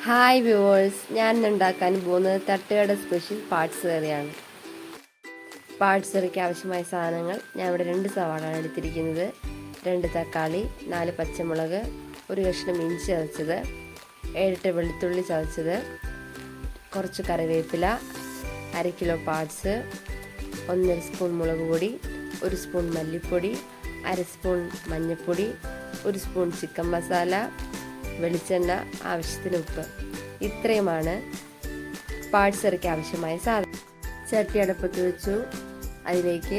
Hi viewers, ഞാൻ ഉണ്ടാക്കാൻ പോകുന്നത് തട്ടുകട സ്പെഷ്യൽ പാർട്സ് കറിയാണ്. പാർട്സ് കറിക്ക് ആവശ്യമായ സാധനങ്ങൾ: ഞാൻ ഇവിടെ 2 സവാളയാണ് എടുത്തിരിക്കുന്നത്, 2 തക്കാളി, 4 പച്ചമുളക്, 1 കഷ്ണം ഇഞ്ചി ചതച്ചത്, 7 വെളുത്തുള്ളി ചതച്ചത്, കുറച്ച് കറിവേപ്പില, 1/2 കിലോ പാർട്സ്, 1 സ്പൂൺ മുളക് പൊടി, 1 സ്പൂൺ മല്ലിപ്പൊടി, 1/2 സ്പൂൺ മഞ്ഞൾപ്പൊടി, 1 സ്പൂൺ ചിക്കൻ മസാല, വെളിച്ചെണ്ണ, ആവശ്യത്തിന് ഉപ്പ്. ഇത്രയുമാണ് പാർട്സ് കറിക്ക് ആവശ്യമായ സാധനം. ചട്ടി അടുപ്പത്ത് വെച്ചു. അതിലേക്ക്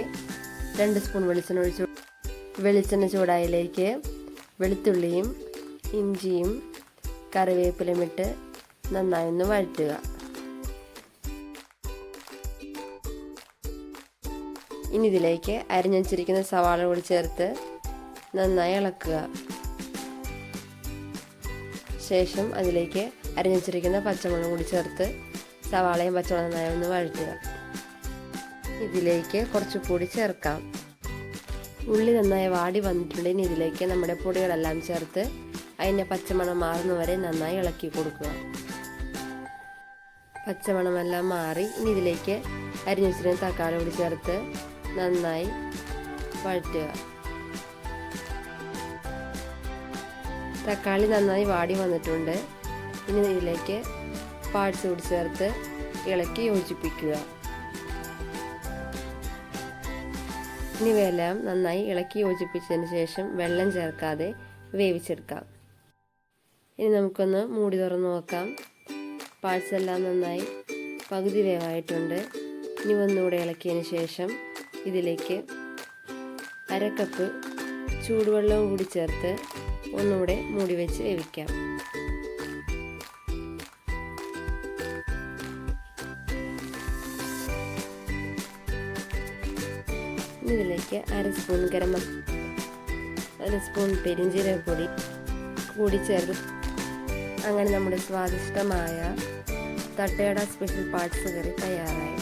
2 സ്പൂൺ വെളിച്ചെണ്ണ ഒഴിച്ചു. വെളിച്ചെണ്ണ ചൂടായതിലേക്ക് വെളുത്തുള്ളിയും ഇഞ്ചിയും കറിവേപ്പിലയും ഇട്ട് നന്നായി ഒന്ന് വഴറ്റുക. ഇനി ഇതിലേക്ക് അരിഞ്ഞു വച്ചിരിക്കുന്ന സവാള കൂടി ചേർത്ത് നന്നായി ഇളക്കുക. ശേഷം അതിലേക്ക് അരിഞ്ഞു വച്ചിരിക്കുന്ന പച്ചമുളക് കൂടി ചേർത്ത് സവാളയും പച്ചമുളകും നന്നായി ഒന്ന് വഴറ്റുക. ഇതിലേക്ക് കുറച്ച് പൊടി ചേർക്കാം. ഉള്ളി നന്നായി വാടി വന്നിട്ടുണ്ടെങ്കിൽ ഇതിലേക്ക് നമ്മുടെ പൊടികളെല്ലാം ചേർത്ത് അതിൻ്റെ പച്ചമണം മാറുന്നവരെ നന്നായി ഇളക്കി കൊടുക്കുക. പച്ചമണമെല്ലാം മാറി ഇനി ഇതിലേക്ക് അരിഞ്ഞു വച്ചിരിക്കുന്ന തക്കാളി കൂടി ചേർത്ത് നന്നായി വഴറ്റുക. തക്കാളി നന്നായി വാടി വന്നിട്ടുണ്ട്. ഇനി ഇതിലേക്ക് പാർട്സ് കൂടി ചേർത്ത് ഇളക്കി യോജിപ്പിക്കുക. ഇനി ഇവയെല്ലാം നന്നായി ഇളക്കി യോജിപ്പിച്ചതിന് ശേഷം വെള്ളം ചേർക്കാതെ വേവിച്ചെടുക്കാം. ഇനി നമുക്കൊന്ന് മൂടി തുറന്ന് നോക്കാം. പാർട്സ് എല്ലാം നന്നായി പകുതി വേവായിട്ടുണ്ട്. ഇനി ഒന്നുകൂടെ ഇളക്കിയതിന് ശേഷം ഇതിലേക്ക് 1/2 കപ്പ് ചൂടുവെള്ളവും കൂടി ചേർത്ത് ഒന്നുകൂടെ മൂടി വെച്ച് വേവിക്കാം. ഇതിലേക്ക് 1/2 സ്പൂൺ 1/2 സ്പൂൺ പെരിഞ്ജീരകപ്പൊടി കൂടി ചേർത്ത് അങ്ങനെ നമ്മുടെ സ്വാദിഷ്ടമായ തട്ടുകട സ്പെഷ്യൽ പാർട്സ് കറി തയ്യാറായി.